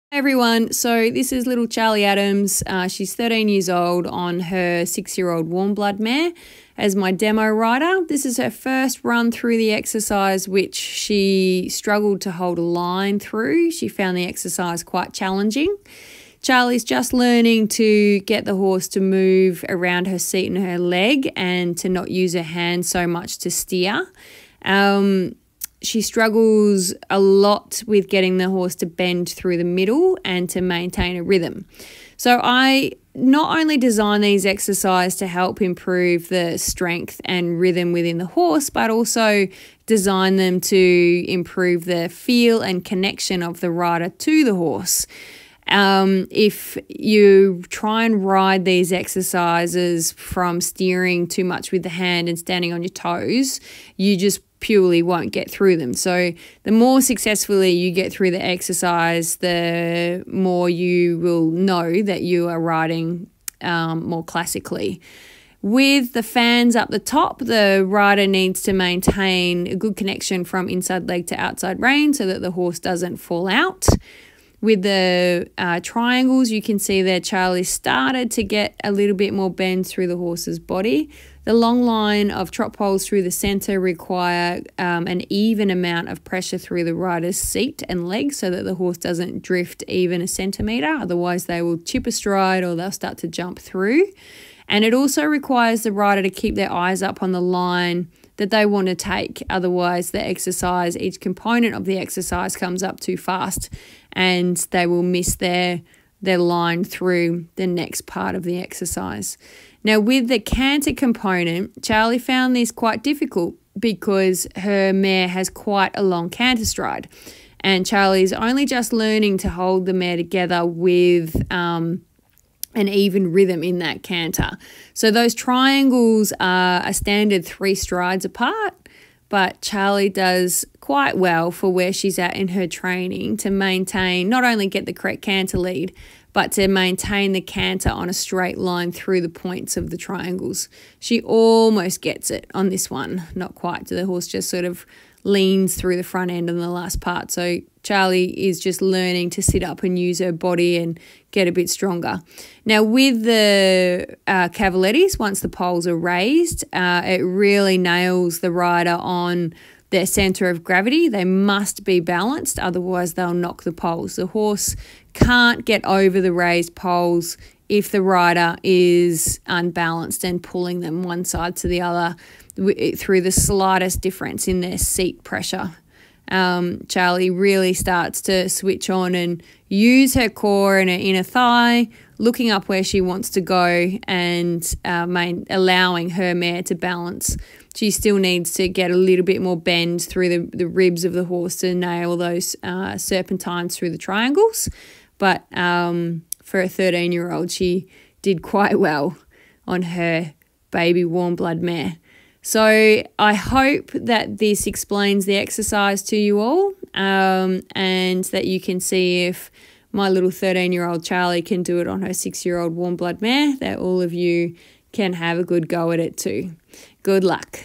Everyone, so this is little Charlie Adams. She's 13 years old on her 6-year-old warm blood mare as my demo rider. This is her first run through the exercise, which she struggled to hold a line through. She found the exercise quite challenging. Charlie's just learning to get the horse to move around her seat and her leg and to not use her hand so much to steer. She struggles a lot with getting the horse to bend through the middle and to maintain a rhythm. So I not only design these exercises to help improve the strength and rhythm within the horse, but also design them to improve the feel and connection of the rider to the horse. If you try and ride these exercises from steering too much with the hand and standing on your toes, you just purely won't get through them. So the more successfully you get through the exercise, the more you will know that you are riding more classically. With the fans up the top, the rider needs to maintain a good connection from inside leg to outside rein so that the horse doesn't fall out. With the triangles, you can see that Charlie started to get a little bit more bend through the horse's body. The long line of trot poles through the centre require an even amount of pressure through the rider's seat and legs so that the horse doesn't drift even a centimetre. Otherwise, they will chip a stride or they'll start to jump through. And it also requires the rider to keep their eyes up on the line that they want to take. Otherwise, the exercise, each component of the exercise comes up too fast and they will miss their line through the next part of the exercise. Now, with the canter component, Charlie found this quite difficult because her mare has quite a long canter stride. And Charlie's only just learning to hold the mare together with an even rhythm in that canter. So those triangles are a standard 3 strides apart, but Charlie does quite well for where she's at in her training to maintain, not only get the correct canter lead, but to maintain the canter on a straight line through the points of the triangles. She almost gets it on this one, not quite. The horse just sort of leans through the front end in the last part. So Charlie is just learning to sit up and use her body and get a bit stronger. Now with the cavalettis, once the poles are raised, it really nails the rider on their centre of gravity. They must be balanced, otherwise they'll knock the poles. The horse can't get over the raised poles if the rider is unbalanced and pulling them one side to the other through the slightest difference in their seat pressure. Charlie really starts to switch on and use her core and her inner thigh, looking up where she wants to go and allowing her mare to balance. She still needs to get a little bit more bend through the ribs of the horse to nail those serpentines through the triangles. But for a 13-year-old, she did quite well on her baby warm blood mare. So I hope that this explains the exercise to you all and that you can see if my little 13-year-old Charlie can do it on her 6-year-old warm blood mare, that all of you can have a good go at it too. Good luck.